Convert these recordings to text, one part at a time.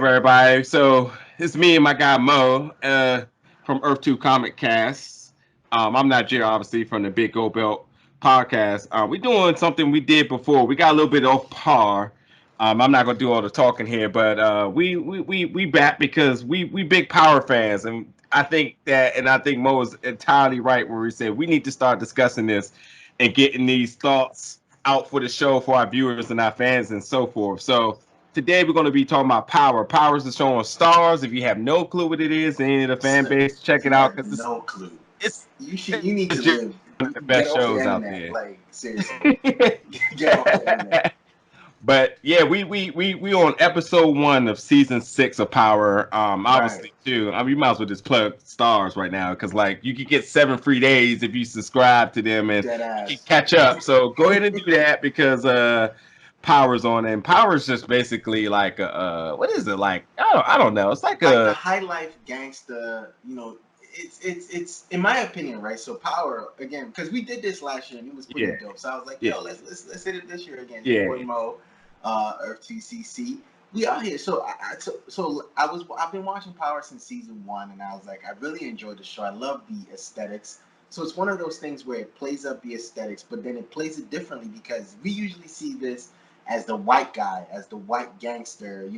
welcome everybody. So it's me and my guy Mo from Earth 2 Comic Cast. I'm not Jerry, obviously, from the Big Gold Belt podcast. We're doing something we did before. We got a little bit off par. I'm not gonna do all the talking here, but we back because we big power fans, and I think Mo is entirely right where he said we need to start discussing this and getting these thoughts out for the show for our viewers and our fans and so forth. So today we're going to be talking about Power. Power is the show on Stars. If you have no clue what it is, any of the fan base, check You it out have because no clue. it's You need to legit live. one of the Get best off the shows out internet. there. Like seriously, get off the internet. But yeah, we on episode 1 of season 6 of Power. Right. Obviously too. I mean, you might as well just plug Stars right now because like you could get 7 free days if you subscribe to them and Dead you can ass. catch up. So go ahead and do that because Power's on, and Power's just basically like what is it like? I don't know. It's like Like the a high life gangster. It's in my opinion, right? So Power again, because we did this last year and it was pretty yeah dope. So I was like, yeah yo, let's hit it this year again. Your yeah boy Mo, Earth TCC. We out here. I've been watching Power since season 1, and I was like, I really enjoyed the show. I love the aesthetics. So it's one of those things where it plays up the aesthetics, but then it plays it differently because we usually see this as the white guy, as the white gangster.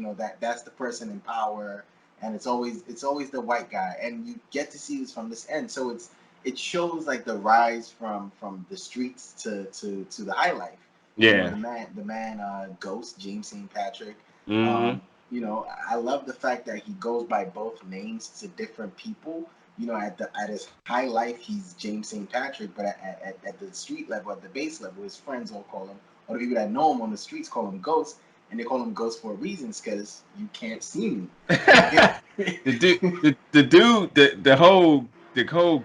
That's the person in power, and it's always the white guy, and you get to see this from this end. So it shows like the rise from the streets to the high life. yeah. The man, Ghost James St. Patrick. hmm Um, I love the fact that he goes by both names to different people. At his high life, he's James St. Patrick, but at the street level, at the base level, his friends all call him, or the people that know him on the streets call him Ghost, and they call him Ghost for a reason, because you can't see me. the dude the whole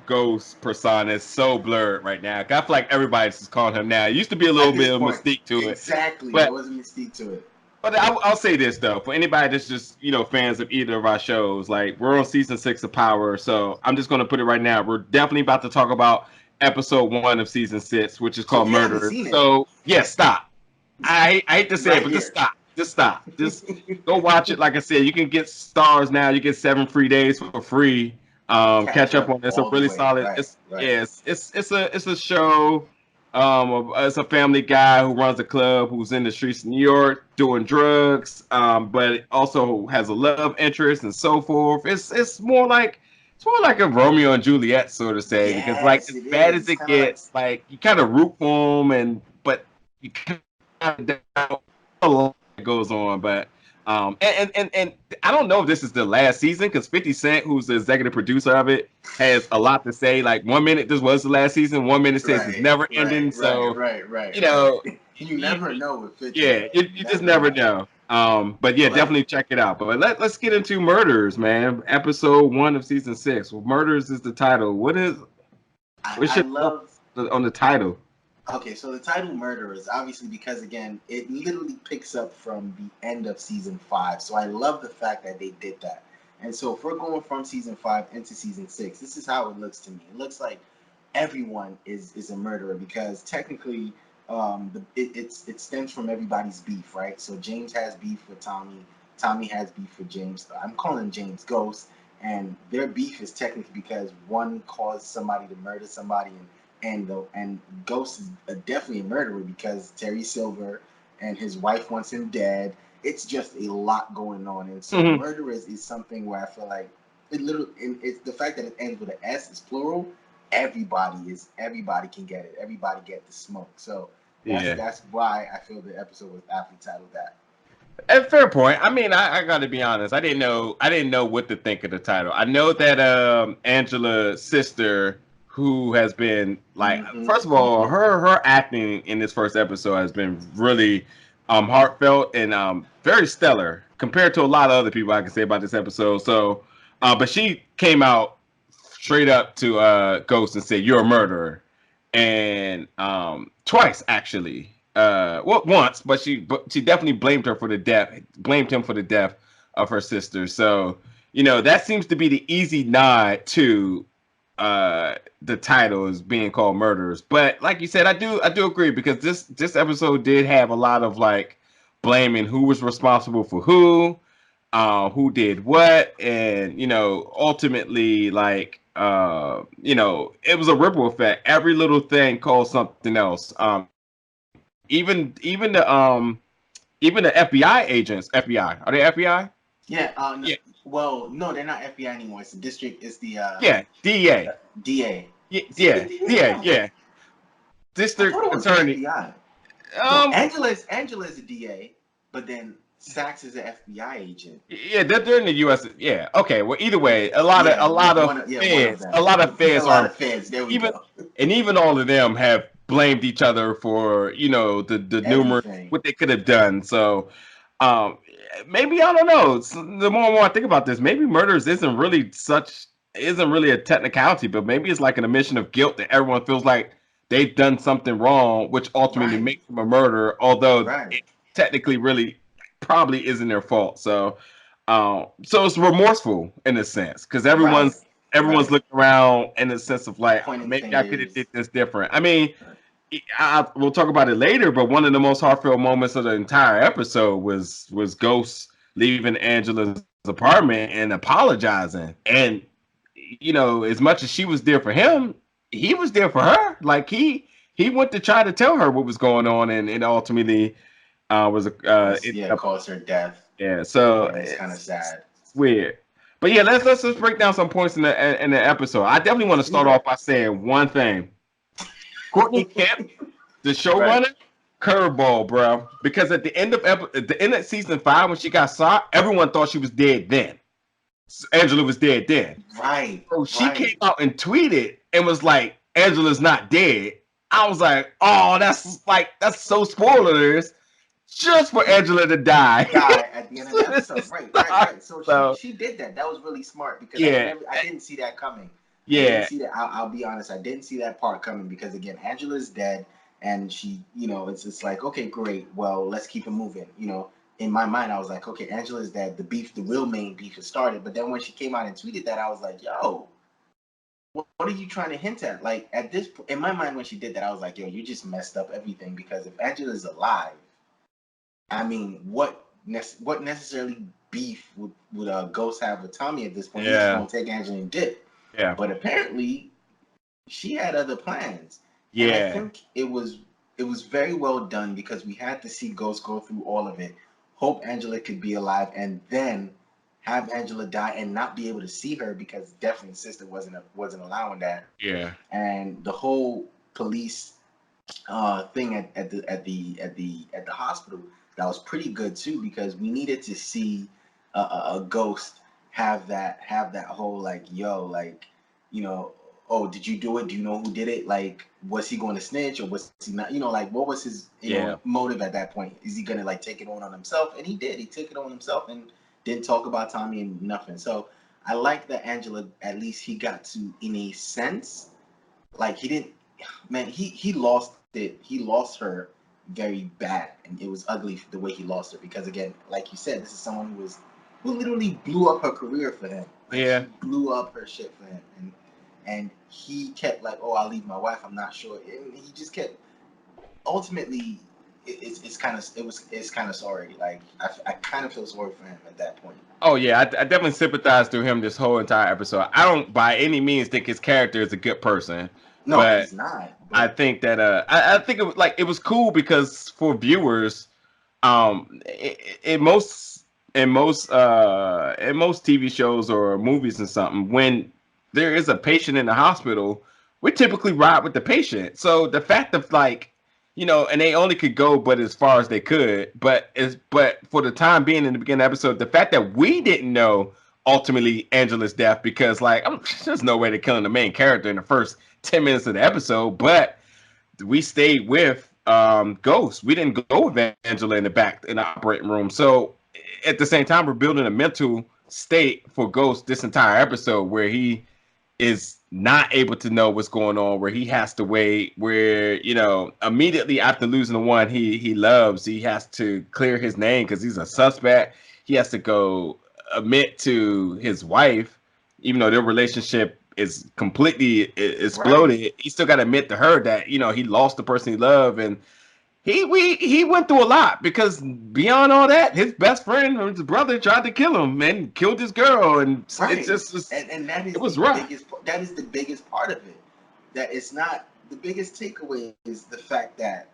ghost persona is so blurred right now. I feel like everybody's just calling him now. It used to be a little At this bit of point, mystique to it, exactly, there but was a mystique to it. I'll say this though, for anybody that's just fans of either of our shows, like we're on season 6 of Power, so I'm just gonna put it right now. We're definitely about to talk about episode 1 of season 6, which is So called if you haven't Murderers. seen it, So yeah, stop. I hate to say it, right but just here. stop. Just stop. Just go watch it. Like I said, you can get Stars now. You get 7 free days for free. Catch Catch up up on it. It's a all the really way. solid. Right, It's right. yes. It's a show. It's a family guy who runs a club who's in the streets of New York doing drugs. But also has a love interest and so forth. It's more like a Romeo and Juliet sort of say because like Yes, as it bad is. as It's it kind of like gets, like you kind of root for him and but you kind of doubt a lot that goes on. But and I don't know if this is the last season because 50 Cent, who's the executive producer of it, has a lot to say. Like 1 minute this was the last season, 1 minute says it's right, never right, ending. right, So right, right, you right. know, You you, never know with 50, yeah, bro. you You just never never know. know. But yeah, Like, definitely check it out. But let's get into Murders, man. Episode 1 of season 6. Well, Murders is the title. What's I your love. thoughts on the title? Okay, so the title "Murder" is obviously because again, it literally picks up from the end of season 5. So I love the fact that they did that. And so if we're going from season 5 into season 6, this is how it looks to me. It looks like everyone is a murderer because technically, it stems from everybody's beef, right? So James has beef with Tommy. Tommy has beef with James. I'm calling James Ghost, and their beef is technically because one caused somebody to murder somebody, and Ghost is definitely a murderer because Terry Silver and his wife wants him dead. It's just a lot going on, and so Mhm. murder is something where I feel like it literally, and it's the fact that it ends with an S, is plural. Everybody can get it. Everybody get the smoke. So that's Yeah. that's why I feel the episode was aptly titled that. And fair point. I mean, I got to be honest. I didn't know what to think of the title. I know that Angela's sister, who has been like, Mm-hmm. first of all, Mm-hmm. her acting in this first episode has been really heartfelt and very stellar compared to a lot of other people I can say about this episode. So, but she came out straight up to Ghost and said, "You're a murderer," and twice actually. Well, once, but she definitely blamed him for the death of her sister. So that seems to be the easy nod to the title is being called Murderers. But like you said, I do agree because this episode did have a lot of like blaming who was responsible for who. who did what, and ultimately, like, it was a ripple effect. Every little thing caused something else. Even the FBI agents, FBI, are they FBI? Yeah. No, Yeah, well, no, they're not FBI anymore. It's the district. It's the yeah, DA, DA. yeah, Is it the yeah, DA DA, now? yeah, I thought it district was the attorney. FBI. No, Um, Angela's a DA, but then Sax is an FBI agent. yeah, they're in the U.S. Yeah, okay. Well, either way, Yeah, one of them. a lot of A feds lot are of fans. There we even, go. and even all of them have blamed each other for the numerous Everything. what they could have done. So, um, maybe I don't know. The more and more I think about this, maybe murders isn't really a technicality, but maybe it's like an admission of guilt that everyone feels like they've done something wrong, which ultimately Right. makes them a murderer, although Right. it technically really probably isn't their fault. So it's remorseful in a sense because Right. everyone's Right. looking around in the sense of like Pointing maybe I could have did fingers. this different. I mean, Right. we'll talk about it later, but one of the most heartfelt moments of the entire episode was Ghost leaving Angela's apartment and apologizing. And as much as she was there for him, he was there for her. Like he went to try to tell her what was going on, and ultimately was ended up. Caused her death. Yeah, so And it's kind of sad. it's weird. But yeah, let's just break down some points in the episode. I definitely want to Let's do start off that. by saying one thing. Courtney Kemp, the Right. showrunner, curveball, bro. Because at the end of season 5, when she got shot, everyone thought she was dead then. Angela was dead then. Right. So she came Right. out and tweeted and was like, "Angela's not dead." I was like, "Oh, that's so spoilers, just for Angela to die." Die at the end of the This episode. is Right. Right. start. Right. So So she did that. That was really smart because yeah, I didn't see that coming. I didn't yeah, see that. I'll be honest. I didn't see that part coming because again, Angela's dead, and she, it's like okay, great. Well, let's keep it moving. In my mind, I was like, okay, Angela's dead. The beef, the real main beef, has started. But then when she came out and tweeted that, I was like, yo, what are you trying to hint at? Like at this, in my mind, when she did that, I was like, yo, you just messed up everything because if Angela's alive, I mean, what necessarily beef would Ghost have with Tommy at this point? He's just yeah, gonna take Angela and dip. yeah, But apparently, she had other plans, and I yeah, think it was very well done because we had to see Ghost go through all of it, hope Angela could be alive, and then have Angela die and not be able to see her because definitely sister wasn't allowing that, yeah, and the whole police thing at the hospital that was pretty good too because we needed to see a ghost have that whole like yo like you know oh did you do it, do you know who did it, like was he going to snitch or was he not, like what was his yeah, motive at that point, is he gonna like take it on himself, and he took it on himself and didn't talk about Tommy and nothing. So I like that Angela, at least he got to, in a sense, like he didn't, man, he lost it, he lost her very bad, and it was ugly the way he lost her because again, like you said, this is someone who literally blew up her career for him, like she yeah. blew up her shit for him, and he kept like, oh, I'll leave my wife, I'm not sure, and he just kept, ultimately it's kind of sorry, like I kind of feel sorry for him at that point. Oh yeah, I definitely sympathize through him this whole entire episode. I don't by any means think his character is a good person, No, but he's not, I but think that I think it was cool because for viewers, in most TV shows or movies and something, when there is a patient in the hospital, we typically ride with the patient. So the fact of like, and they only could go but as far as they could, but for the time being in the beginning of the episode, the fact that we didn't know ultimately Angela's death because like there's no way they're killing the main character in the first 10 minutes of the episode, but we stayed with Ghost. We didn't go with Angela in the back in the operating room. So at the same time, we're building a mental state for Ghost this entire episode where he is not able to know what's going on, where he has to wait, where immediately after losing the one he loves, he has to clear his name because he's a suspect. He has to go admit to his wife, even though their relationship is completely right, exploded. He still got to admit to her that he lost the person he loved, and he went through a lot because beyond all that, his best friend or his brother tried to kill him and killed his girl, and it Right. just was, And that it is was the rough. biggest that is the biggest part of it. That it's not the biggest takeaway is the fact that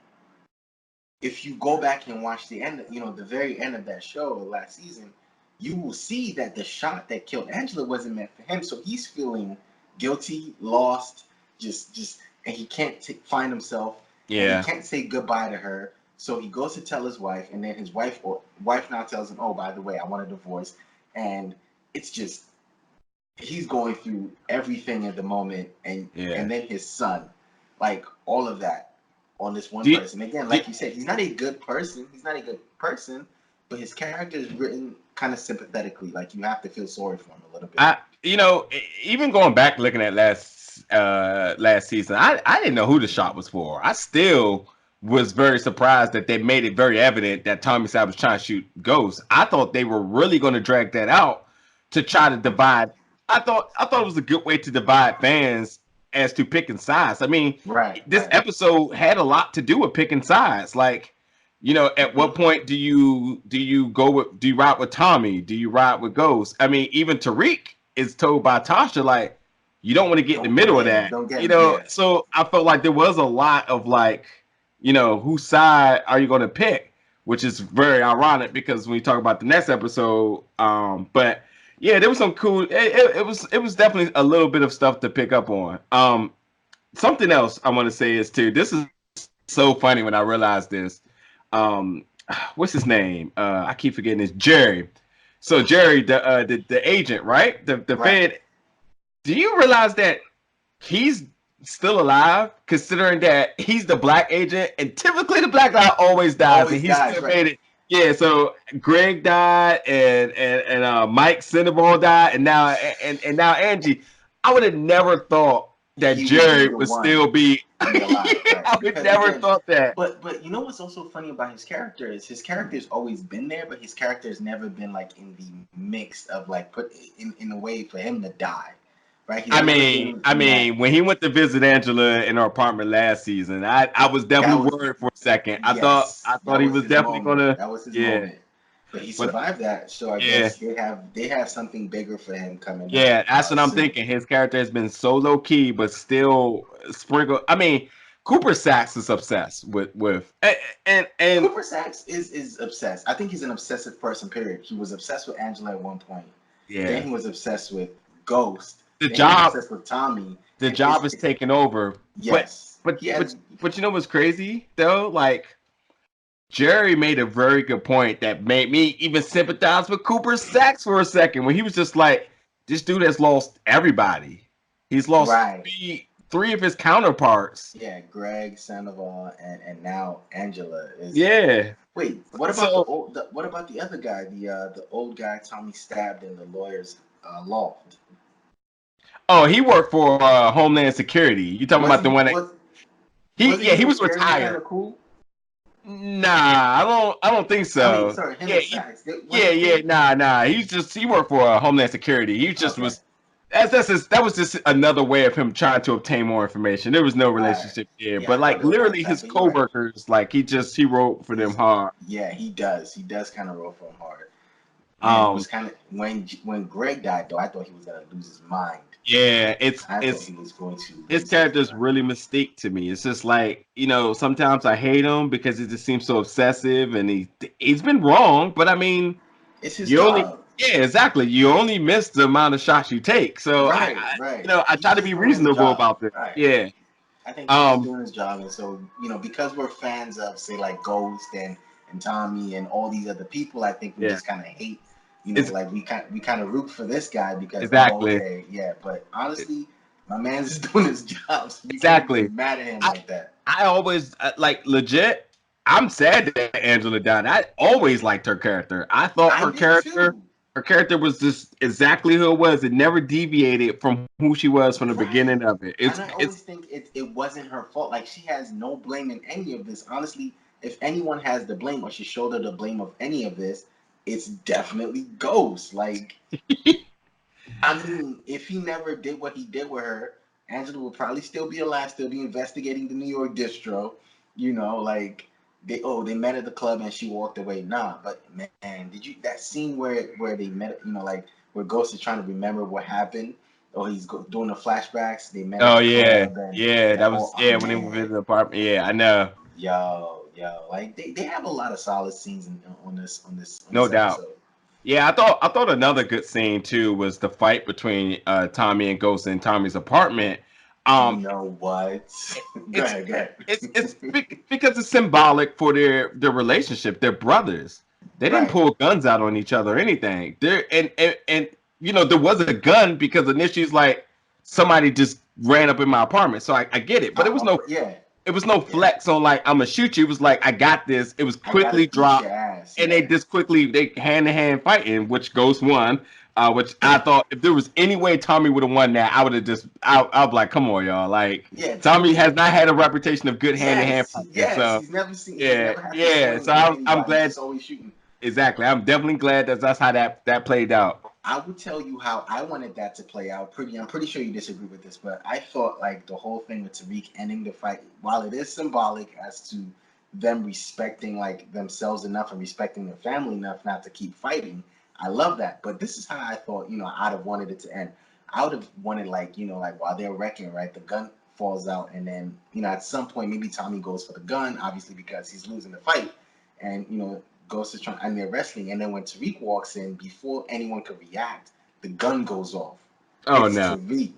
if you go back and watch the end, the very end of that show last season, you will see that the shot that killed Angela wasn't meant for him. So he's feeling guilty, lost, and he can't find himself, and he Yeah, can't say goodbye to her. So he goes to tell his wife, and then his wife now tells him, "Oh, by the way, I want a divorce," and it's just he's going through everything at the moment, yeah. and then his son, like all of that on this one Do, person. Again, do, like you said, he's not a good person. He's not a good person, but his character is written kind of sympathetically. Like you have to feel sorry for him a little bit. I even going back looking at last season, I didn't know who the shot was for. I still was very surprised that they made it very evident that Tommy Sad was trying to shoot Ghost. I thought they were really going to drag that out to try to divide. I thought it was a good way to divide fans as to picking sides. I mean, Right, this right. episode had a lot to do with picking sides. Like, at Mm-hmm. what point do you ride with Tommy? Do you ride with Ghost? I mean, even Tariq is told by Tasha, like, you don't want to get in the Don't, middle of yeah, that. don't get him. Yeah, So I felt like there was a lot of like, whose side are you gonna pick? Which is very ironic because when we talk about the next episode, but yeah, there was some cool it was definitely a little bit of stuff to pick up on. Something else I want to say is too, this is so funny when I realized this. Um, what's his name? I keep forgetting this. Jerry. So Jerry, the agent, right? The right. Fed. Do you realize that he's still alive, considering that he's the black agent, and typically the black guy always dies, and Always he dies. still Right. made it. Yeah, so Greg died, and Mike Sandoval died, and now Angie. I would have never thought that He would be Jerry the would one still be. to be alive, right? I would Because never again, thought that. but you know what's also funny about his character is his character's always been there, but his character's never been like in the mix of like put in a way for him to die, right? He's I never mean, been I in that. mean, when he went to visit Angela in her apartment last season, I was That definitely was worried for a second. I yes, thought that he was was his definitely moment. gonna, That was his yeah. moment. But he But survived that, so I yeah, guess they have something bigger for him coming up yeah, that's what I'm soon. thinking. His character has been so low key, but still sprinkled. I mean, Cooper Sacks is obsessed with and Cooper Sacks is obsessed. I think he's an obsessive person. Period. He was obsessed with Angela at one point. Then yeah, he was obsessed with Ghost. the Then he was job obsessed with Tommy. the And job is taking over. But yes, but he but has. but you know what's crazy though? Like, Jerry made a very good point that made me even sympathize with Cooper Sacks for a second when he was just like, this dude has lost everybody. He's lost Right. three of his counterparts. Yeah, Greg, Sandoval, and now Angela is. Yeah. Wait, what about So, what about the other guy? The old guy Tommy stabbed in the lawyer's loft. oh, he worked for Homeland Security. You talking Was about the he one that was wasn't he him was fairly kind retired. of cool? Nah, I don't think I mean, so. sorry, him Yeah, and Sacks. Was yeah, he yeah. cool? Nah. He worked for Homeland Security. He just Okay. was. That was just another way of him trying to obtain more information. There was no All right. relationship there, Yeah, but I thought like there was literally that, his but you're right. coworkers, like he wrote for them He's hard. yeah, he does. He does kind of roll for him hard. Man, it Um, was kind of when Greg died though. I thought he was gonna lose his mind. yeah, I thought he was going to his lose his character is mind. really mystique to me. It's just like, sometimes I hate him because he just seems so obsessive, and he's been wrong, but I mean, It's his you only job. yeah, exactly. You only miss the amount of shots you take. So Right, right. I He's try to just be doing his reasonable job. about this. Right. Yeah. I think he's just Um. doing his job, and so because we're fans of say like Ghost and Tommy and all these other people, I think we Yeah. just kind of hate. It's Like we kind of root for this guy because exactly. okay, yeah. But honestly, my man's just doing his job, so you can't be Exactly. mad at him I like that. I always like legit. I'm sad that Angela died. I always liked her character. I thought I did too. her character was just exactly who it was. It never deviated from who she was from the Right. beginning of it. And I always think it wasn't her fault. Like she has no blame in any of this. Honestly, if anyone has the blame or should shoulder the blame of any of this, it's definitely Ghost. Like, I mean, if he never did what he did with her, Angela would probably still be alive, still be investigating the New York distro. Like they met at the club and she walked away. Nah, but man, did you that scene where they met? You know, like where Ghost is trying to remember what happened, or he's doing the flashbacks. They met at Oh the yeah, club and yeah. that That whole was yeah when they were man, in the apartment. Yeah, I know, yo, like they have a lot of solid scenes on no this doubt. episode. Yeah, I thought another good scene too was the fight between Tommy and Ghost in Tommy's apartment. You Um, know what? Go it's ahead, go ahead. because it's symbolic for their relationship. They're brothers. They didn't Right. pull guns out on each other or anything. There and you know there was a gun because initially it's like somebody just ran up in my apartment. So I get it, but Yeah, it was no yeah. flex on like I'm gonna shoot you. It was like I got this. It was I gotta quickly beat your dropped, ass. and they Yeah. just quickly they hand to hand fighting, which Ghost won. Which I thought if there was any way Tommy would have won that, I would have just I'd be like, come on, y'all. Like Yeah, Tommy Tommy. has not had a reputation of good hand to hand fighting. Yes. So He's yeah, never had to yeah. swing So with I'm anybody. He's glad just always shooting. exactly. I'm definitely glad that's how that played out. I would tell you how I wanted that to play out. I'm pretty sure you disagree with this, but I thought like the whole thing with Tariq ending the fight, while it is symbolic as to them respecting like themselves enough and respecting their family enough not to keep fighting, I love that. But this is how I thought, I'd have wanted it to end. I would have wanted like, like while they're wrecking, right, the gun falls out and then, at some point maybe Tommy goes for the gun, obviously because he's losing the fight. And Ghost is trying, and they're wrestling. And then when Tariq walks in, before anyone could react, the gun goes off. Oh Hits no, Tariq.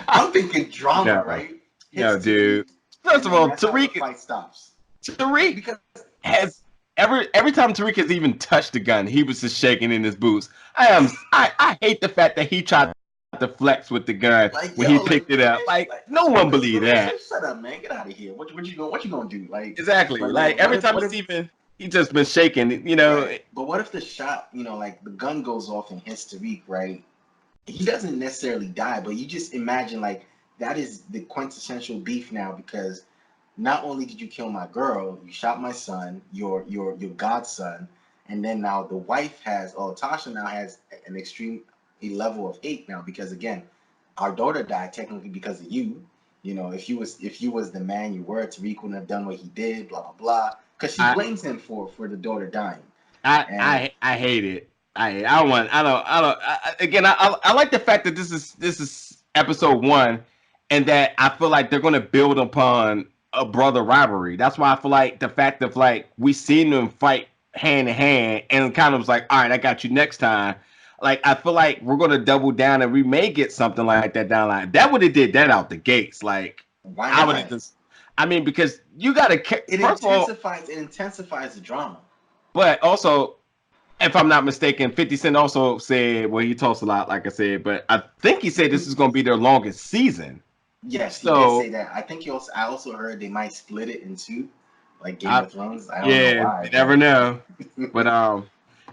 I'm thinking drama, no, right? Hits no, Tariq, dude. First and of then all, that's how the fight stops. Tariq Because has every time Tariq has even touched the gun, he was just shaking in his boots. I hate the fact that he tried to flex with the gun like, when he yo, picked like it man, up. Like no one believed that. shut up, man. Get out of here. What you gonna do? Like, Exactly. but Like man, every time he just been shaking. You know. right? But what if the shot, like the gun goes off and hits Tariq, right? He doesn't necessarily die, but you just imagine like that is the quintessential beef now because not only did you kill my girl, you shot my son, your godson, and then now the wife has, Tasha now has an extreme a level of hate now because again, our daughter died technically because of you. If you was the man you were, Tariq wouldn't have done what he did, blah blah blah. Because she I blames him for the daughter dying, I and I hate it. I want I don't again I like the fact that this is episode one, and that I feel like they're gonna build upon a brother rivalry. That's why I feel like the fact of like we seen them fight hand in hand and kind of was like, all right, I got you next time. Like I feel like we're gonna double down and we may get something like that down the line. That would have did that out the gates. Like why I would have not? just I mean because you gotta It first of all, intensifies the drama. but also if I'm not mistaken, 50 Cent also said, well, he talks a lot, like I said, but I think he said this is going to be their longest season. Yes, he did say So, that. I also heard they might split it in two, like Game I, of Thrones. I don't know yeah, why, you never but know. But,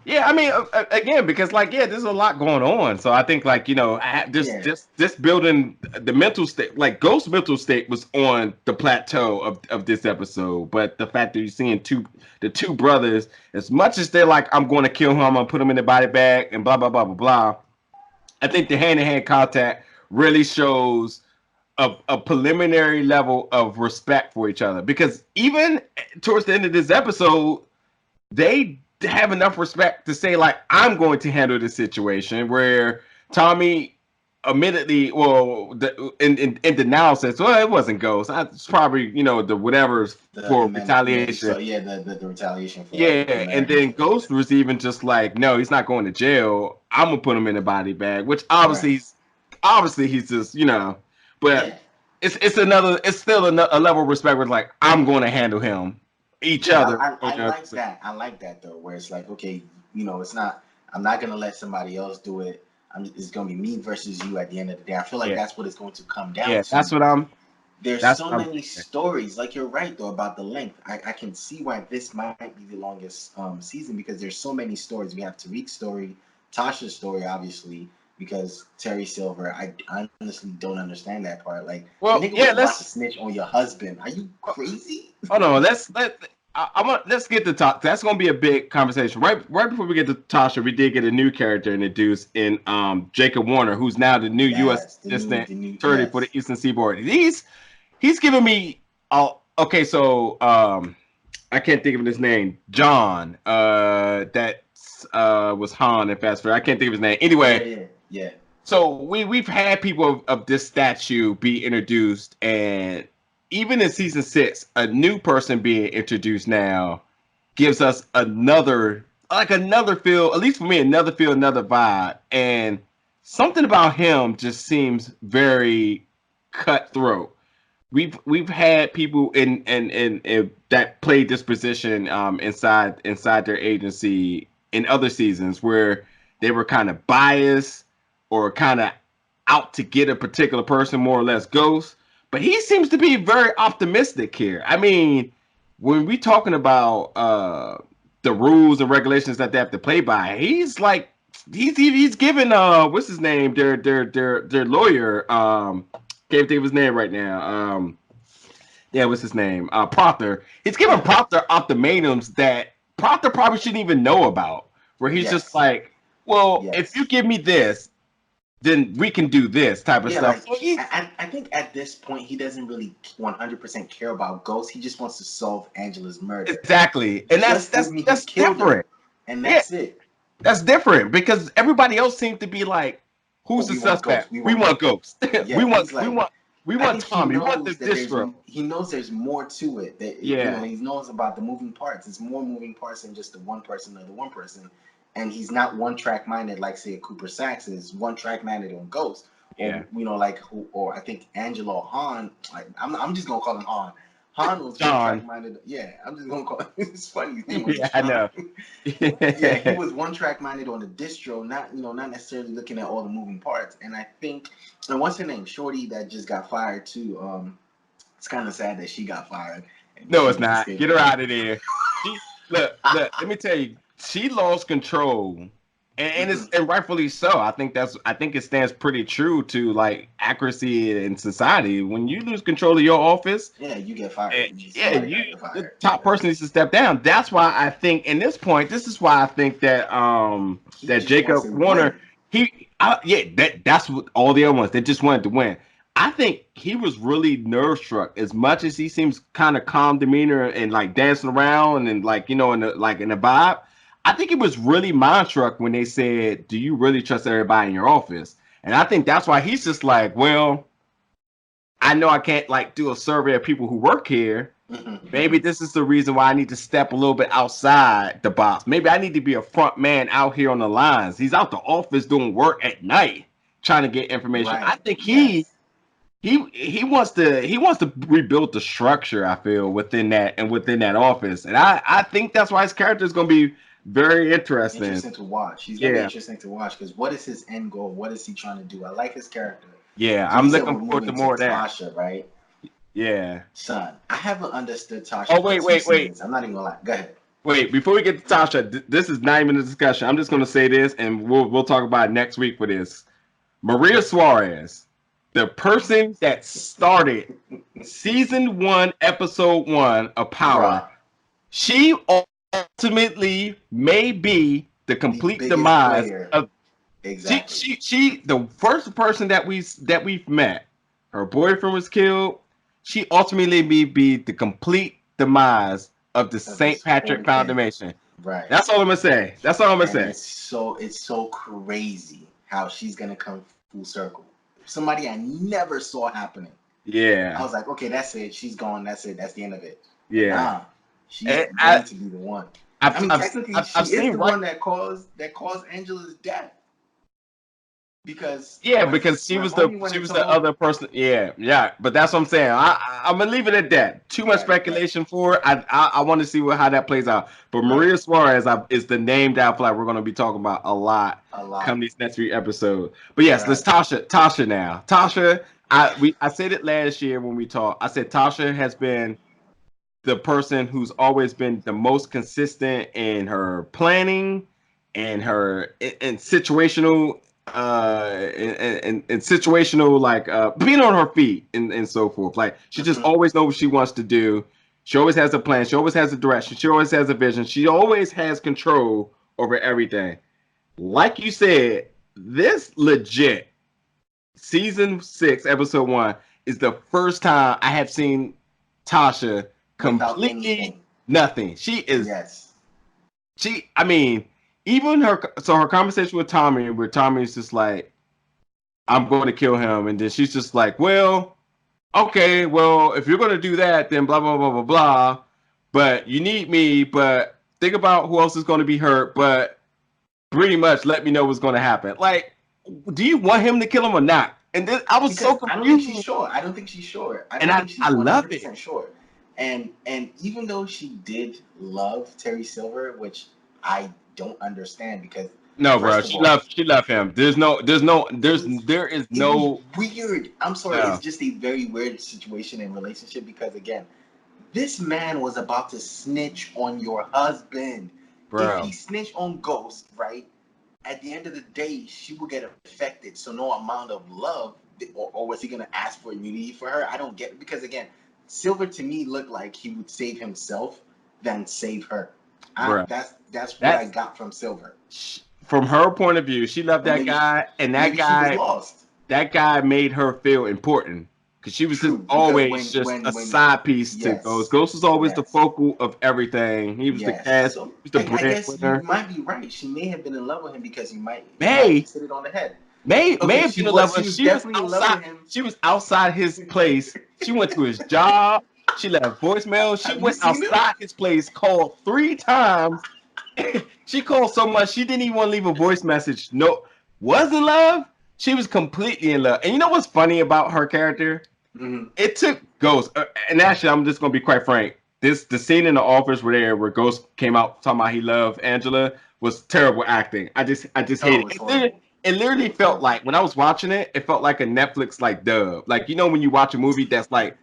yeah, I mean, again, because like, yeah, there's a lot going on. So I think like, yeah, this building the mental state, like Ghost's mental state was on the plateau of this episode. But the fact that you're seeing the two brothers, as much as they're like, I'm going to kill him, I'm going to put him in the body bag and blah, blah, blah, blah, blah. I think the hand to hand contact really shows a preliminary level of respect for each other because even towards the end of this episode, they have enough respect to say like I'm going to handle this situation where Tommy admittedly in denial says well it wasn't Ghost, it's probably the whatever's the for amendment. Yeah, retaliation. so yeah, the retaliation for Yeah, the and Americans then or whatever. Ghost was even just like, no, he's not going to jail. I'm gonna put him in a body bag, which Right. obviously he's just but Yeah. it's still a level of respect where it's like I'm going to handle him, each Yeah, other. I like that. I like that though, where it's like, okay, it's not. I'm not gonna let somebody else do it. It's gonna be me versus you at the end of the day. I feel like Yeah, that's what it's going to come down yeah, to. There's that's so what I'm many thinking. stories. Like you're right though about the length. I can see why this might be the longest season because there's so many stories. We have Tariq's story, Tasha's story, obviously, because Terry Silver. I honestly don't understand that part. Like the Well, nigga was yeah, about to snitch on your husband. Are you crazy? hold on. Let's get to talk. That's going to be a big conversation. Right before we get to Tasha, we did get a new character introduced in Jacob Warner, who's now the new U.S. Yes, Assistant the new Attorney for the yes. Eastern Seaboard. He's giving me. Okay, so I can't think of his name. John. That was Han and Fast Food. I can't think of his name. Yeah, Anyway, yeah, yeah. so we've had people of this statue be introduced, and even in season 6, a new person being introduced now gives us another feel, at least for me, another feel, another vibe. And something about him just seems very cutthroat. We've had people in that played this position inside their agency in other seasons where they were kind of biased or kind of out to get a particular person, more or less ghost. But he seems to be very optimistic here. I mean, when we talking about the rules and regulations that they have to play by, he's like he's giving what's his name, their lawyer, can't think of his name right now. Yeah, what's his name? Proctor. He's giving Proctor ultimatums that Proctor probably shouldn't even know about. Where he's just Yes, like, well, if yes. you give me this, then we can do this type of Yeah, stuff. like So he, I think at this point he doesn't really 100% care about ghosts. He just wants to solve Angela's murder. exactly, and Just give me who that's killed her, different. and Yeah, that's it. that's different because everybody else seemed to be like, Oh, who's the we want suspect? ghosts. We We want want ghosts. Ghost. we Yeah, want he's we like, want we I want think he Tommy. We want the knows that distro. he knows there's more to it. That Yeah, he knows about the moving parts. It's more moving parts than just the one person or the one person. And he's not one track minded like say Cooper Sacks is one track minded on Ghost, or yeah. like or I think Angelo Han. I'm just gonna call him Han. Han was one track John. minded. Yeah, I'm just gonna call him. It's funny. His name was Yeah, I John. know. Yeah, he was one track minded on the distro, not not necessarily looking at all the moving parts. And I think, and what's her name, Shorty, that just got fired too. It's kind of sad that she got fired and No, she it's was not. Get her escaping. out of there. She look. Let me tell you, she lost control, and Hmm. it's and rightfully so. I think it stands pretty true to like accuracy in society. When you lose control of your office, Yeah, you get fired. yeah, Somebody you got to get the fired. top person needs to step down. That's why I think in this point, this is why I think that He that just wants Jacob to Warner, win. yeah, that's what all the other ones, they just wanted to win. I think he was really nerve struck. As much as he seems kind of calm demeanor and like dancing around and like in the vibe, I think he was really mind struck when they said, "Do you really trust everybody in your office?" And I think that's why he's just like, "Well, I know I can't like do a survey of people who work here. Maybe Hmm. this is the reason why I need to step a little bit outside the box. Maybe I need to be a front man out here on the lines. He's out the office doing work at night, trying to get information. I Right. think Yes. he wants to rebuild the structure. I feel within that office, and I think that's why his character is going to be very interesting. Interesting to watch. He's gonna be Yeah, interesting to watch because what is his end goal? What is he trying to do? I like his character. yeah, So you I'm said looking we're forward to moving to more of that. Tasha, right? Yeah. Son, I haven't understood Oh Tasha for wait, two wait, wait. seasons. I'm not even gonna lie. Go ahead. Wait, before we get to Tasha, this is not even a discussion. I'm just going to say this, and we'll talk about it next week for this. Maria Suarez, the person that started season 1, episode 1 of Power, Bruh, she ultimately may be the the complete biggest demise player. of Exactly. she the first person that we've met. Her boyfriend was killed. She ultimately may be the complete demise of the Of St. this Patrick whole thing. Foundation. Right. That's all I'm gonna say. That's all I'm gonna And say. it's so crazy how she's gonna come full circle. Somebody I never saw happening. I Yeah, was like, okay, that's it. She's gone. That's it. That's the end of it. But yeah. nah, she's And going to be the one. I mean, technically, I've she is seen the right. one that caused Angela's death because Yeah, because when homie went she into was the other person. Yeah, yeah. But that's what I'm saying. I'm gonna leave it at that. Too much right, right, speculation for it. I want to see how that plays out. But right, Maria Suarez is the name that I feel like we're gonna be talking about a lot a come lot, these next 3 episodes. But yes, let's right. Tasha now. Tasha, I said it last year when we talked. I said Tasha has been the person who's always been the most consistent in her planning and her in situational and situational like being on her feet and so forth. Like she just Hmm. always knows what she wants to do. She always has a plan. She always has a direction. She always has a vision. She always has control over everything. Like you said, this legit season 6, episode 1 is the first time I have seen Tasha Without completely anything. nothing. She is. Yes. I mean, even her conversation with Tommy, where Tommy's just like, I'm going to kill him, and then she's just like, well, okay, well, if you're going to do that, then blah blah blah blah blah. But you need me. But think about who else is going to be hurt. But pretty much, let me know what's going to happen. Like, do you want him to kill him or not? And then I was Because so I don't think she's confused. sure. I don't think she's sure. I And don't think I she's love it. 100% sure. And even though she did love Terry Silver, which I don't understand because No, bro, first of all, she loved him. There is it was no. weird. I'm sorry, Yeah, it's just a very weird situation and relationship because again, this man was about to snitch on your husband. If bro. he snitched on Ghost, right? At the end of the day, she will get affected. So no amount of love, or was he gonna ask for immunity for her? I don't get it because again, Silver to me looked like he would save himself than save her. Bro, That's what I that's got from Silver. from her point of view. She loved Or that guy, and maybe she was lost. that guy made her feel important because she was just True, because always just a when side piece to Ghost. yes, Ghost was always the yes. focal of everything. He was the Yes. cast, So he was the I guess you breadwinner. might be right. She may have been in love with him because he might May just hit it on the head. may Okay, have been in love she with. was She was definitely in love outside. with him. She was outside his place. She went to his job. She left voicemail. She Have you went seen him? outside his place, called 3 times. She called so much she didn't even want to leave a voice message. No, was in love. She was completely in love. And you know what's funny about her character? Mm-hmm. It took Ghost, and actually, I'm just gonna be quite frank. The scene in the office where Ghost came out talking about he loved Angela was terrible acting. I just Oh, hate it was it. It horrible. It literally was felt horrible. like when I was watching it, it felt like a Netflix like dub. Like when you watch a movie that's like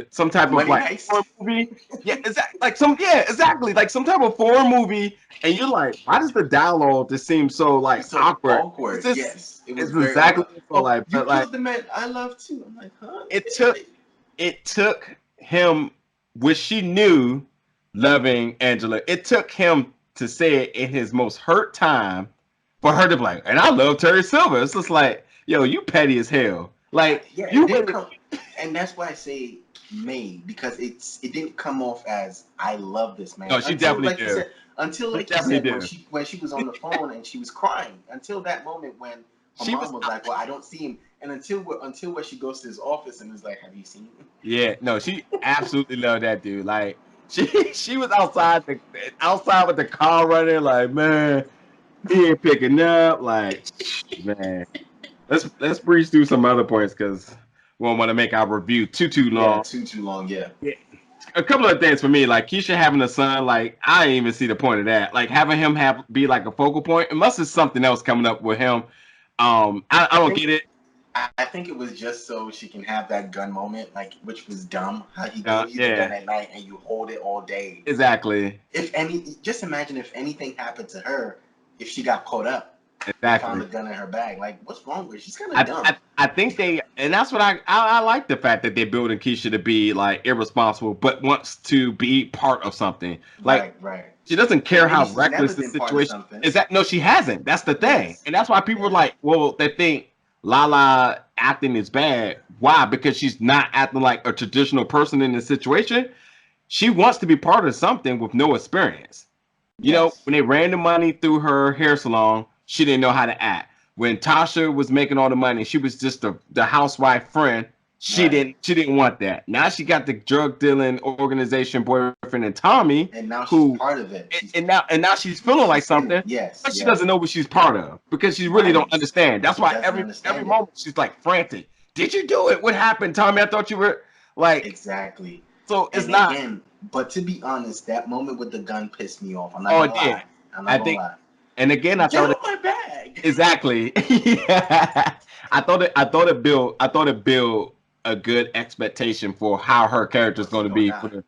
some type of Money like foreign Heist. movie. Yeah, exactly. Exactly. Like some type of foreign movie, and you're like, why does the dialogue just seem so like It's so awkward? awkward. This Yes, it was is very exactly awkward. what it felt Oh, like. you But like killed the man I love too. I'm like, huh? it took it took him, which she knew, loving Angela. It took him to say it in his most hurt time for her to be like, and I love Terry Silver. It's just like, yo, you petty as hell. Like Yeah, it you didn't really, come, and that's why I say May because it didn't come off as I love this man no, she until definitely like you did. said until She like you definitely said did. when she was on the phone and she was crying until that moment when her She mom was, was like, well, I don't see him, and until where she goes to his office and is like, have you seen him? yeah, no, she absolutely loved that dude. Like she was outside with the car running. Like man, he ain't picking up. Like man. Let's breeze through some other points because we don't want to make our review too Yeah, long. too long. Yeah. Yeah. A couple of things for me, like Keisha having a son, like I didn't even see the point of that. Like having him be like a focal point, unless there's something else coming up with him. I I don't think get it. I think it was just so she can have that gun moment, like which was dumb. How he gave you the gun Yeah, at night and you hold it all day. exactly, If any, just imagine if anything happened to her, if she got caught up, they found exactly. the gun in her bag. Like, what's wrong with her? She's kind of I, dumb. I I think and that's what I like the fact that they're building Keisha to be like irresponsible, but wants to be part of something. Like Right, right. she doesn't Or care maybe how she's never reckless the been part of situation something. is. That no, she hasn't. That's the thing, Yes. and that's why people are Yeah. like, well, they think Lala acting is bad. Why? Because she's not acting like a traditional person in the situation. She wants to be part of something with no experience. Yes. When they ran the money through her hair salon, she didn't know how to act. When Tasha was making all the money, she was just the housewife friend. Right. She didn't want that. Now she got the drug dealing organization boyfriend and Tommy, And now she's who part of it. and now she's feeling like She's in it. something, Yes. but she Yes. doesn't know what she's part of because she really don't Right. understand. That's She why doesn't every understand it. moment she's like frantic. Did you do it? What happened, Tommy? I thought you were like Exactly. so. It's And not. again, but to be honest, that moment with the gun pissed me off. I'm not Oh, gonna it did. lie. I'm not I gonna think, lie. and again, I Get thought out my bag. exactly. Yeah. I thought it built a good expectation for how her character is But she going to gonna be. die.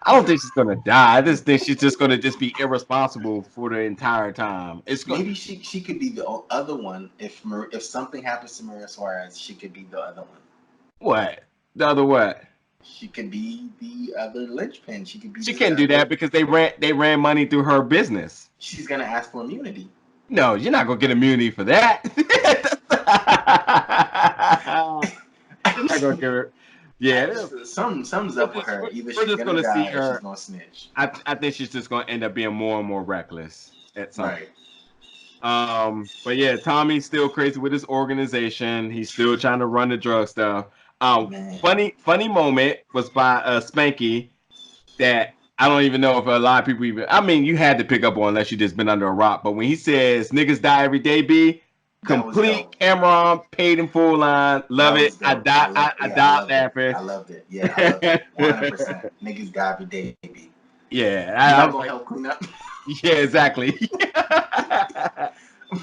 I don't think she's going to die. I just think she's just going to just be irresponsible for the entire time. It's going Maybe she could be the other one if something happens to Maria Suarez. She could be the other one. what the other what? She could be the other linchpin. She could be She the can't do that other. because they ran money through her business. She's gonna ask for immunity. No, you're not going to get immunity for that. You're not going to get her. Yeah, Something's up with her. Either we're she's just gonna gonna see die or she's her. gonna snitch. I think she's just gonna end up being more and more reckless at some Right. But yeah, Tommy's still crazy with his organization. He's still trying to run the drug stuff. Man. Funny moment was by Spanky that I don't even know if a lot of people even. I mean, you had to pick up on unless you just been under a rock. But when he says niggas die every day, B, That was complete dope. Cameron paid in full line. Love That it. was dope. I died I laughing. loved it. Yeah, I loved it. 100%. Niggas die every day, baby. Yeah, You're I not was gonna like, help clean up. yeah, exactly.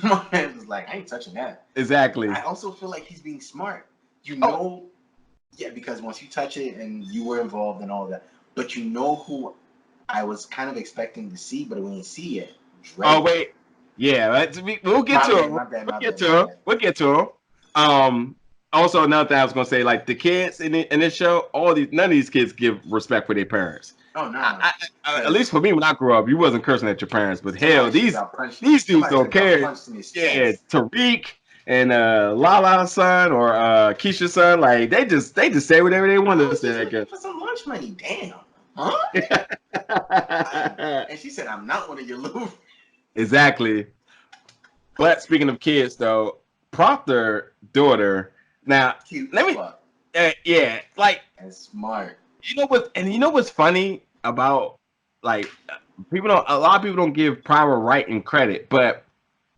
My man was like, I ain't touching that. Exactly. I also feel like he's being smart. You Oh. know, yeah, because once you touch it and you were involved and all that, but you know who I was kind of expecting to see, but we didn't see it. Drake. Oh wait, yeah, we'll get to him. We'll get to him. Also another thing I was gonna say, like the kids in this show, none of these kids give respect for their parents. Oh no. At least for me, when I grew up, you wasn't cursing at your parents, but hell, these dudes don't care. Yeah, Tariq and Lala's son or Keisha's son, like they just say whatever they want to say. For some lunch money, damn. Huh? And she said, "I'm not one of your little." Exactly. But speaking of kids, though, Proctor daughter. Now, cute. Let me. Yeah, like and smart. You know what? And you know what's funny about like people don't. A lot of people don't give Private Writing credit, but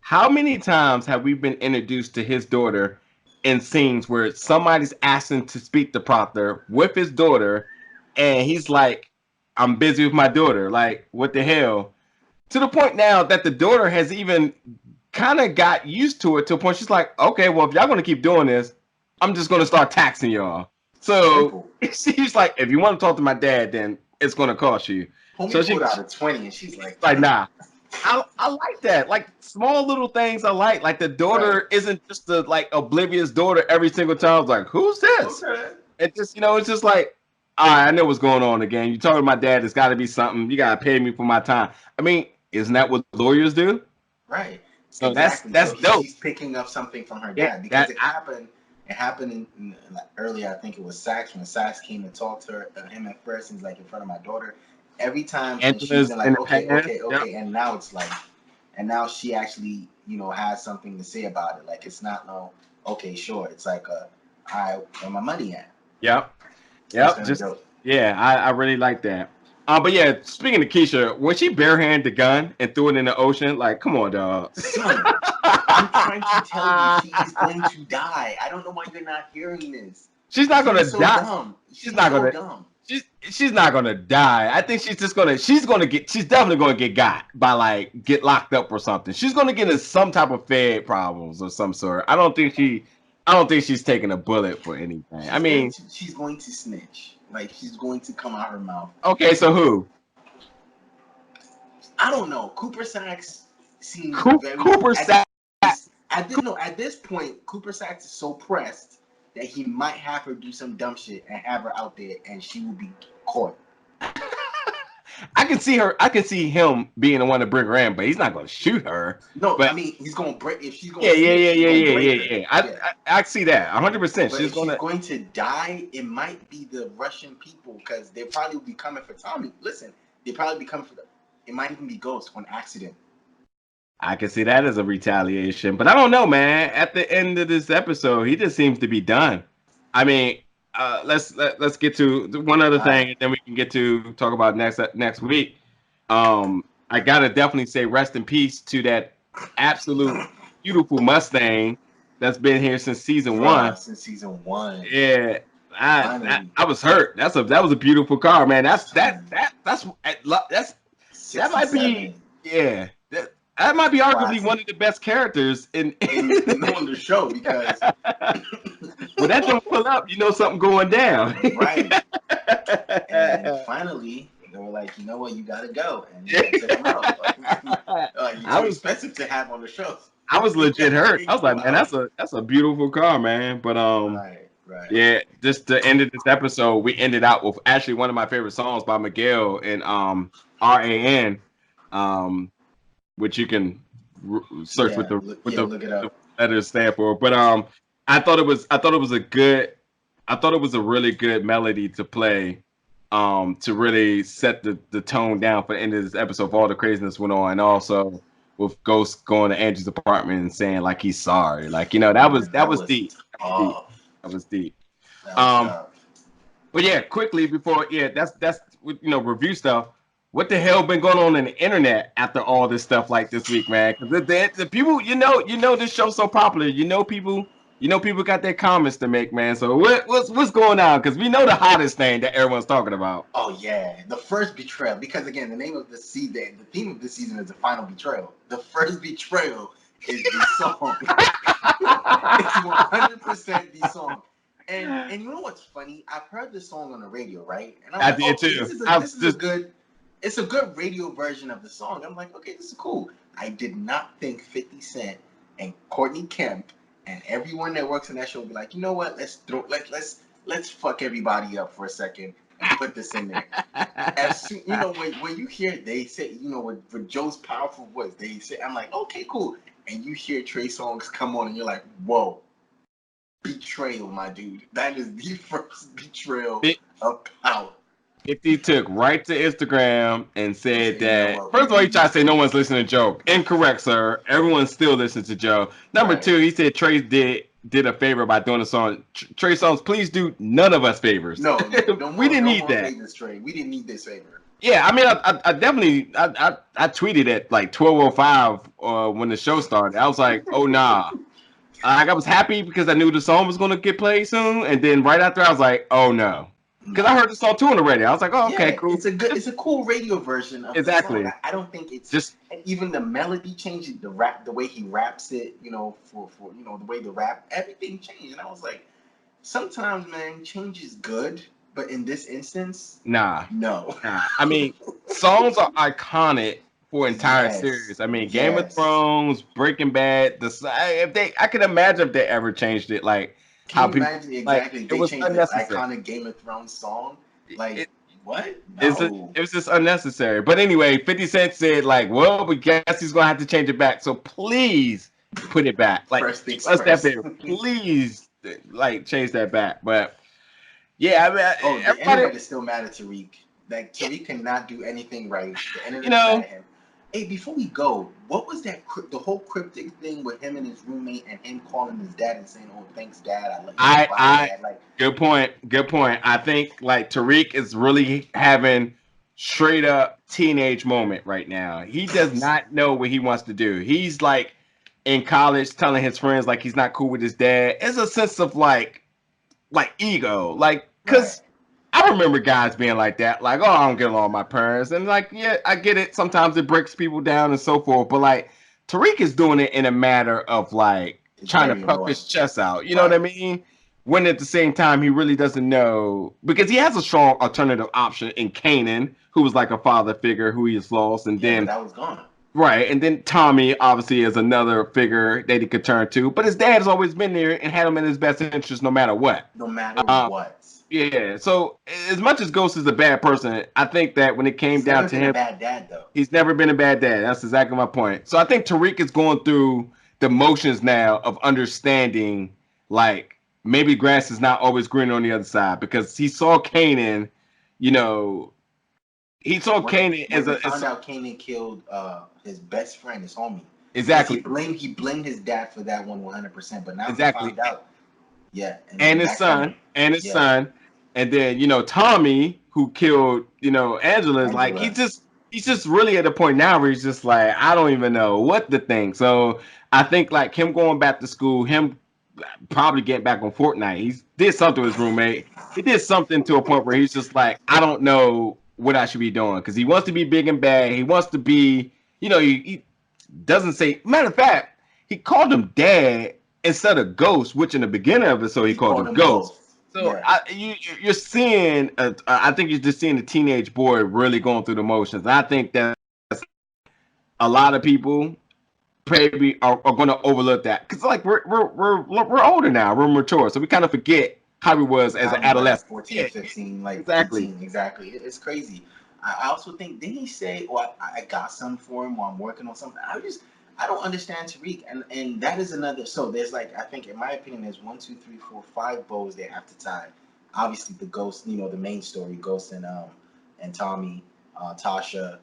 how many times have we been introduced to his daughter in scenes where somebody's asking to speak to Proctor with his daughter, and he's like, "I'm busy with my daughter." Like, what the hell? To the point now that the daughter has even kind of got used to it to a point she's like, okay, well, if y'all gonna keep doing this, I'm just gonna start taxing y'all. So she's like, if you want to talk to my dad, then it's gonna cost you. Homie so she pulled out a 20 and she's like, nah. I like that. Like small little things I like. Like the daughter isn't just the like oblivious daughter every single time. I was like, who's this? Okay. It just, it's just like, all right, I know what's going on again. You talking to my dad, it's gotta be something. You gotta pay me for my time. I mean, isn't that what lawyers do? Right. So exactly. that's dope. She's picking up something from her dad because it happened. It happened earlier. I think it was Sax when Sax came and talked to him at first. He's like in front of my daughter. Every time and she's been like, okay, and now it's like, and now she actually has something to say about it. Like it's not okay, sure. It's like where my money at? Yep. I really like that. But yeah, speaking of Keisha, when she barehanded the gun and threw it in the ocean, like, come on, dog. Son, I'm trying to tell you, she is going to die. I don't know why you're not hearing this. She's not gonna die. Dumb. She's not gonna. Dumb. She's not gonna die. I think she's definitely gonna get got by get locked up or something. She's gonna get in some type of Fed problems of some sort. I don't think she's taking a bullet for anything. She's going to snitch. Like she's going to come out her mouth. Okay, so who? I don't know. Cooper Sax seems very. Cooper Sax. At this point, Cooper Sax is so pressed that he might have her do some dumb shit and have her out there, and she will be caught. I can see him being the one to bring her in, but he's not going to shoot her. No, but I mean, he's going to break if she's going. Yeah. I see that 100%. She's going to die. It might be the Russian people because they probably will be coming for Tommy. Listen, they probably be coming for it might even be Ghost on accident. I can see that as a retaliation, but I don't know, man. At the end of this episode, he just seems to be done. I mean, let's get to one other thing, and then we can get to talk about next week. I gotta definitely say rest in peace to that absolute beautiful Mustang that's been here since season one. Since season 1. Yeah, I was hurt. That was a beautiful car, man. That might be That might be arguably one of the best characters in on the show because when that don't pull up, something going down. Right. And finally, they were like, you know what, you gotta go, and you took him out. You're too expensive to have on the show. I was legit hurt. I was like, man, that's a beautiful car, man. But Right. Yeah, just to end of this episode, we ended out with actually one of my favorite songs by Miguel and RAN. Which you can search with the letters stand for. But I thought it was a good I thought it was a really good melody to play, to really set the tone down for the end of this episode. For all the craziness went on, and also with Ghost going to Andrew's apartment and saying like he's sorry, like that was Man, that was deep. That was deep. tough. That was deep. That was Um, tough. but yeah, quickly before that's review stuff. What the hell been going on in the internet after all this stuff like this week, man? Because the people, this show's so popular. People got their comments to make, man. So what's going on? Because we know the hottest thing that everyone's talking about. Oh yeah, the first betrayal. Because again, the name of the season, the theme of this season is the final betrayal. The first betrayal is the song. It's 100% the song. And you know what's funny? I've heard the song on the radio, right? And I'm I like, did okay, too. this is a good, it's a good radio version of the song. I'm like, okay, this is cool. I did not think 50 Cent and Courtney Kemp and everyone that works in that show would be like, you know what? Let's fuck everybody up for a second and put this in there. As soon, when you hear they say, with Joe's powerful voice, they say, I'm like, okay, cool. And you hear Trey Songz come on, and you're like, whoa, betrayal, my dude. That is the first betrayal of power. 50 took right to Instagram and said You know that what, first of all, he tried to say no one's listening to Joe. Incorrect, sir. Everyone's still listening to Joe. Number Right. two, he said Trey did a favor by doing a song. Trey Songz, please do none of us favors. No, we didn't need more that. favors, Trey. We didn't need this favor. Yeah, I mean, I definitely I tweeted at like 12:05 when the show started. I was like, oh nah. I was happy because I knew the song was gonna get played soon, and then right after I was like, oh no. Because I heard the song too on the radio. I was like, oh, okay, cool. It's a cool radio version of Exactly. the song. I don't think it's Just and even the melody changed, the rap, the way he raps it, for the way the rap, everything changed. And I was like, sometimes, man, change is good, but in this instance, nah. no. I mean, songs are iconic for entire Yes. series. I mean, Game of Yes. Thrones, Breaking Bad. I could imagine if they ever changed it, like Can how you people imagine like exactly it they was changed the unnecessary. iconic Game of Thrones song? Like It, what? it No. was just unnecessary. But anyway, 50 Cent said like, well, we guess he's gonna have to change it back. So please put it back. Like, First things do us that first. favor. Please, like, change that back. But yeah, I mean, Oh, the everybody, internet is still mad at Tariq. Like Tariq cannot do anything right. The internet you is mad know, at him. Hey, before we go, what was that? The whole cryptic thing with him and his roommate and him calling his dad and saying, "Oh, thanks, Dad. I love you. Bye, I Dad." Like, good point. Good point. I think like Tariq is really having straight up teenage moment right now. He does not know what he wants to do. He's like in college telling his friends like he's not cool with his dad. It's a sense of like ego. Like right, cause I remember guys being like that, like, oh, I don't get along with my parents. And like, yeah, I get it. Sometimes it breaks people down and so forth. But like Tariq is doing it in a matter of like it's trying to very puff annoying. his chest out. You know what I Right. mean? When at the same time he really doesn't know because he has a strong alternative option in Kanan, who was like a father figure who he has lost, and Yeah, but then that was gone. right, and then Tommy obviously is another figure that he could turn to. But his dad has always been there and had him in his best interest no matter what. No matter Um, what. yeah, so as much as Ghost is a bad person, I think that when it came He's down never to been a him, bad dad, though. he's never been a bad dad. That's exactly my point. So I think Tariq is going through the motions now of understanding, like maybe grass is not always green on the other side because he saw Kanan, you know, he saw When Kanan when as he a found out Kanan killed his best friend, his homie, because exactly, he blamed his dad for that 100%. But now he exactly, found out, yeah, and and his that's kind of son, and his yeah, son, and then Tommy who killed Angela is like Angela. he's just really at a point now where he's just like I don't even know what to think. So I think like him going back to school, him probably getting back on Fortnite, he did something with his roommate. He did something to a point where he's just like I don't know what I should be doing because he wants to be big and bad. He wants to be he doesn't say. Matter of fact, he called him dad instead of ghost, which in the beginning of it, so he He called called him him ghost. both. So Yeah. you're seeing, I think you're just seeing a teenage boy really going through the motions. And I think that a lot of people maybe are going to overlook that because like we're older now, we're mature, so we kind of forget how he was as How an he was adolescent. 14, Yeah, 15, like exactly. 18, exactly. It's crazy. I also think, didn't he say, "Oh, I got some for him while I'm working on something"? I don't understand Tariq, and that is another. So there's like, I think in my opinion, there's 5 bows they have to tie. Obviously, the Ghost, the main story, Ghost and Tommy, Tasha,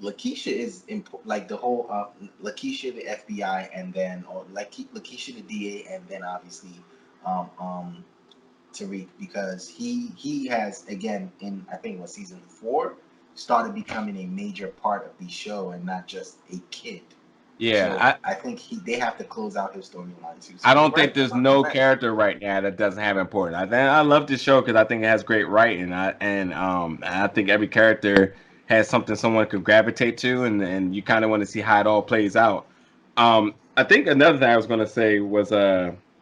Lakeisha is like the whole Lakeisha the FBI, and then or like Lakeisha the DA, and then obviously um, um, Tariq, because he has, again, in I think what season 4, started becoming a major part of the show and not just a kid. Yeah, So I think they have to close out his storyline too. So I you're don't think right. there's You're no right. character right now that doesn't have importance. I love this show because I think it has great writing. I think every character has something someone could gravitate to, and you kind of want to see how it all plays out. I think another thing I was gonna say was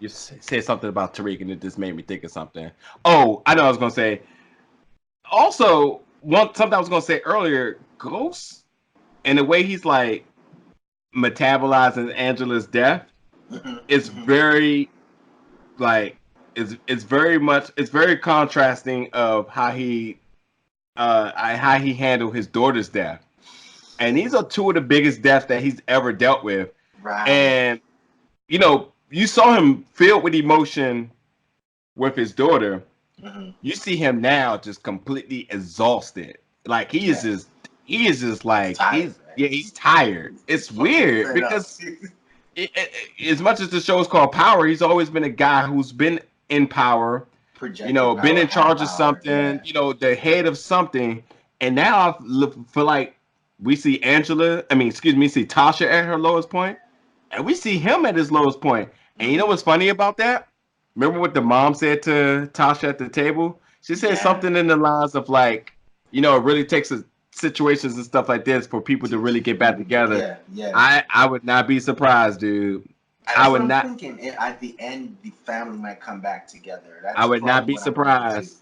you said something about Tariq, and it just made me think of something. Oh, I know I was gonna say. Also, something I was gonna say earlier, Ghost, and the way he's like metabolizing Angela's death is Hmm. very like it's very contrasting of how he handled his daughter's death. And these are two of the biggest deaths that he's ever dealt with. Right. And you saw him filled with emotion with his daughter. Hmm. You see him now just completely exhausted. Like Yeah. he is just He's like tired, man. he's tired. He's It's fucking weird fed up. because as much as the show is called Power, he's always been a guy who's been in power, Projected been power, in had charge of power. something, Yeah. the head of something. And now feel like we see see Tasha at her lowest point, and we see him at his lowest point. And you know Hmm. what's funny about that? Remember what the mom said to Tasha at the table? She said Yeah. something in the lines of like, it really takes situations and stuff like this for people to really get back together. Yeah. Yeah. I would not be surprised, dude. I That's what would I'm not. thinking. At the end, the family might come back together. I That's would not probably be what I'm thinking too, surprised.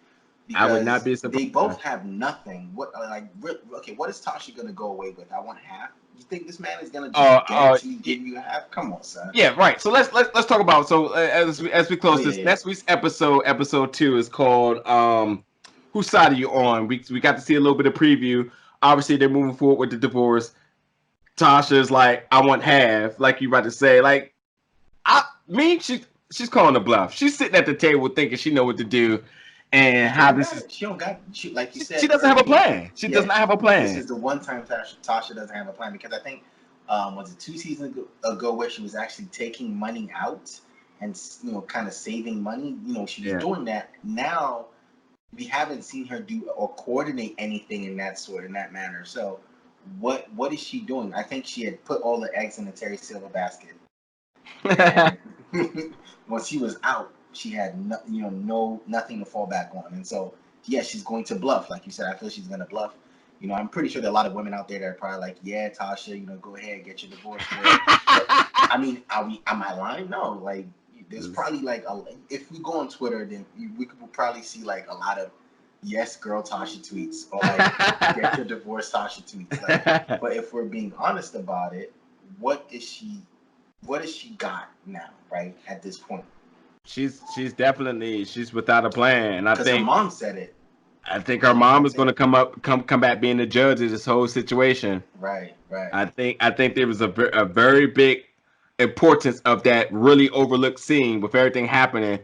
I would not because be they both surprised. have nothing. Okay, what is Tasha gonna go away with? I want half. You think this man is gonna just guarantee Yeah, give you half? Come on, son. yeah, right. So let's talk about as we Oh close yeah, this yeah. next week's episode 2 is called whose side are you on? We got to see a little bit of preview. Obviously, they're moving forward with the divorce. Tasha's like, I want half, like you about to say. Like she's calling a bluff. She's sitting at the table thinking she know what to do and She how don't this got is. it. She don't got. She, like you She said doesn't have a earlier. plan. She does Yeah, not have a this plan. is the one time Tasha doesn't have a plan, because I think was it 2 seasons ago where she was actually taking money out and kind of saving money. She was Yeah. doing that. Now we haven't seen her do or coordinate anything in that manner. So what is she doing? I think she had put all the eggs in the Terry Silver basket, and when she was out, she had nothing to fall back on. And so yeah, she's going to bluff, like you said. I feel she's going to bluff. I'm pretty sure there are a lot of women out there that are probably like, yeah, Tasha, go ahead, get your divorce, girl. But I mean, am I lying? No, like there's probably like if we go on Twitter, then we could probably see like a lot of yes, girl Tasha tweets, or like get your divorce Tasha tweets. Like, but if we're being honest about it, what is she? What has she got now, right at this point? She's definitely she's without a plan, and Because her mom said it. I think her She mom even is going said to it. come back being the judge of this whole situation. Right, right. I think there was a very big importance of that really overlooked scene with everything happening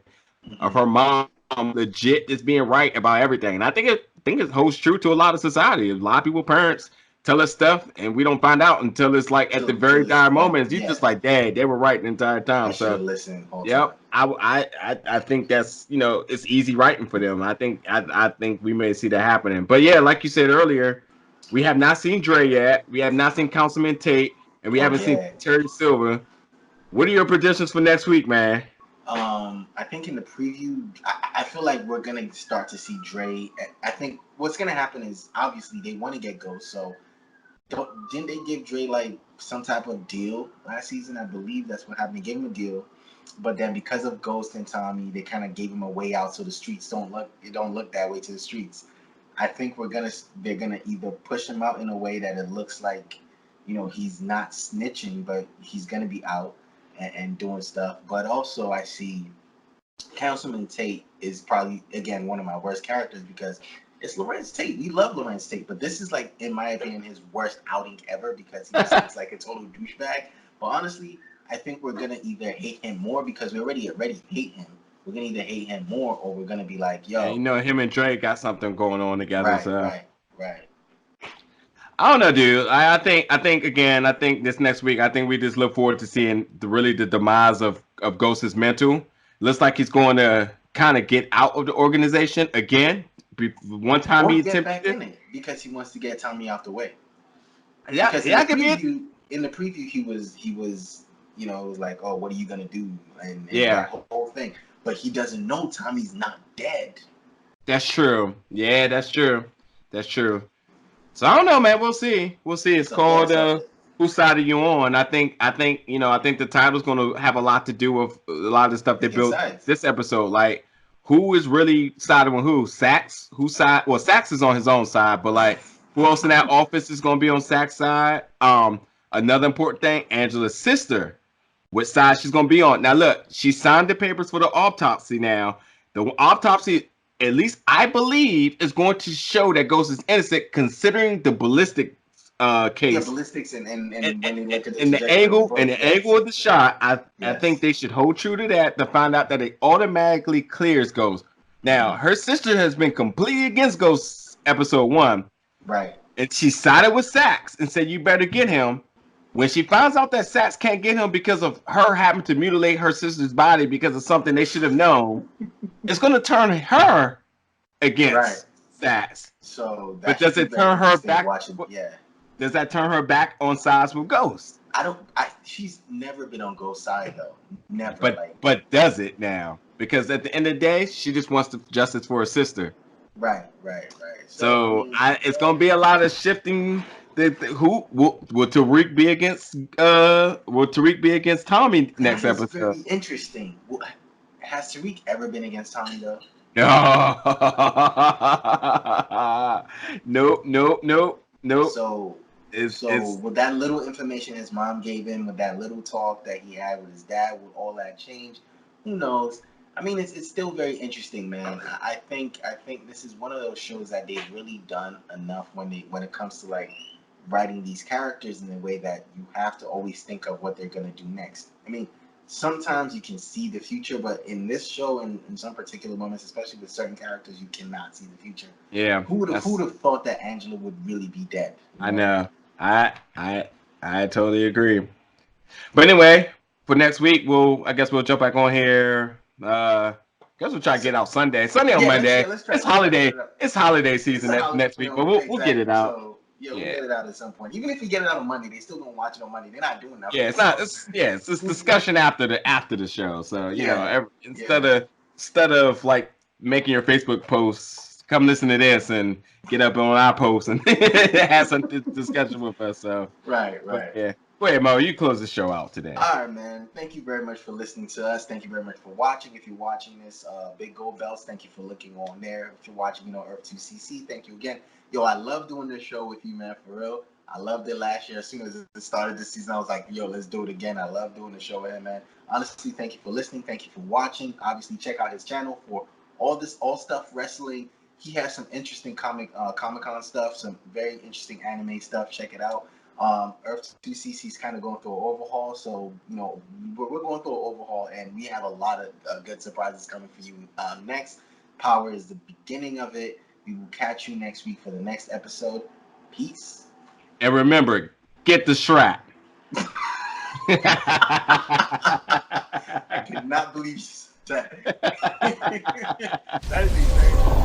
of Hmm. her mom legit just being right about everything. And I think it holds true to a lot of society. A lot of people, parents, tell us stuff and we don't find out until it's like at the Till very it's dire like, moments. You just yeah, like, Dad, they were right the entire I time. should have So listened the whole time. yep. I think that's it's easy writing for them. I think we may see that happening. But yeah, like you said earlier, we have not seen Dre yet. We have not seen Councilman Tate, and we Oh haven't seen yeah. Terry Silver. What are your predictions for next week, man? I think in the preview, I feel like we're gonna start to see Dre. I think what's gonna happen is obviously they want to get Ghost, so didn't they give Dre like some type of deal last season? I believe that's what happened. They gave him a deal, but then because of Ghost and Tommy, they kind of gave him a way out, so the streets don't look that way to the streets. I think they're gonna either push him out in a way that it looks like, he's not snitching, but he's gonna be out and doing stuff. But also, I see Councilman Tate is probably again one of my worst characters, because it's Lawrence Tate. We love Lawrence Tate, but this is like, in my opinion, his worst outing ever, because he just looks like a total douchebag. But honestly, I think we're gonna either hate him more because we already hate him. We're gonna either hate him more, or we're gonna be like, And yo, him and Drake got something going on together. right, So right, right. I don't know, dude. I think this next week, I think we just look forward to seeing the demise of Ghost's mental. Looks like he's going to kind of get out of the organization again. One time Or he get back attempted in it because he wants to get Tommy out the way. it. Yeah, Because yeah, I could be it. in the preview, he was, it was like, oh, what are you gonna do, and Yeah, that whole thing. But he doesn't know Tommy's not dead. that's true. Yeah, that's true. That's true. So I don't know, man. We'll see. We'll see. It's So yeah, called Whose Side Are You On? I think the title's going to have a lot to do with a lot of the stuff they picking built sides. this episode. Like, who is really siding with who? Sax? Whose side? Well, Sax is on his own side, but like, who else in that office is going to be on Sax's side? Another important thing, Angela's sister, which side she's going to be on. Now, look, she signed the papers for the autopsy now. The autopsy, at least I believe, is going to show that Ghost is innocent, considering the ballistic Yeah, case ballistics and when they look at the and the trajectory of the angle bullet. Yes. of the shot. I think Yes. they should hold true to that to find out that it automatically clears Ghost. Now, Mhm. her sister has been completely against Ghost episode 1, Right. and she sided with Sax and said, "You better get him." When she finds out that Sax can't get him because of her having to mutilate her sister's body because of something they should have known, it's going to turn her Right. against Sax. So But that should does be it very turn her interesting back? watching. Yeah. Does that turn her back on sides with Ghost? I don't. She's never been on Ghost's side though. Never. But Like. but does it now? Because at the end of the day, she just wants the justice for her sister. Right. Right. Right. So I So mean, it's gonna be a lot of shifting. Who will Tariq be against? Will Tariq be against Tommy that next is episode? very interesting. Has Tariq ever been against Tommy though? No, nope, nope, nope, nope. So, so It's with that little information his mom gave him, with that little talk that he had with his dad, with all that change, who knows? I mean, it's still very interesting, man. I think this is one of those shows that they've really done enough when it comes to like writing these characters in a way that you have to always think of what they're gonna do next. I mean, sometimes you can see the future, but in this show, in some particular moments, especially with certain characters, you cannot see the future. yeah. Who would have thought that Angela would really be dead? I know. I I I totally agree. But anyway, for next week, I guess we'll jump back on here. Guess we'll try to get out Sunday. Sunday or Yeah, Monday. let's try. It's Let's try to holiday. get it up. It's holiday It's season a holiday, next week, but we'll get it exactly. out. So yeah, we'll Yeah. get it out at some point. Even if we get it out on Monday, they still gonna watch it on Monday. They're not doing nothing. Yeah, it's not. It's discussion after the show. So Yeah, instead of like making your Facebook posts, come listen to this and get up on our post and have some discussion with us. So right, but right. yeah. Wait, Mo, you close the show out today. All right, man. Thank you very much for listening to us. Thank you very much for watching. If you're watching this, Big Gold Belts, thank you for looking on there. If you're watching, Earth2CC, thank you again. Yo, I love doing this show with you, man, for real. I loved it last year. As soon as it started this season, I was like, yo, let's do it again. I love doing the show with him, man. Honestly, thank you for listening. Thank you for watching. Obviously, check out his channel for all stuff wrestling. He has some interesting Comic-Con stuff, some very interesting anime stuff. Check it out. Earth2CC is kind of going through an overhaul, so we're going through an overhaul, and we have a lot of good surprises coming for you next. Power is the beginning of it. We will catch you next week for the next episode. Peace. And remember, get the strap. I cannot believe you said that. That is insane.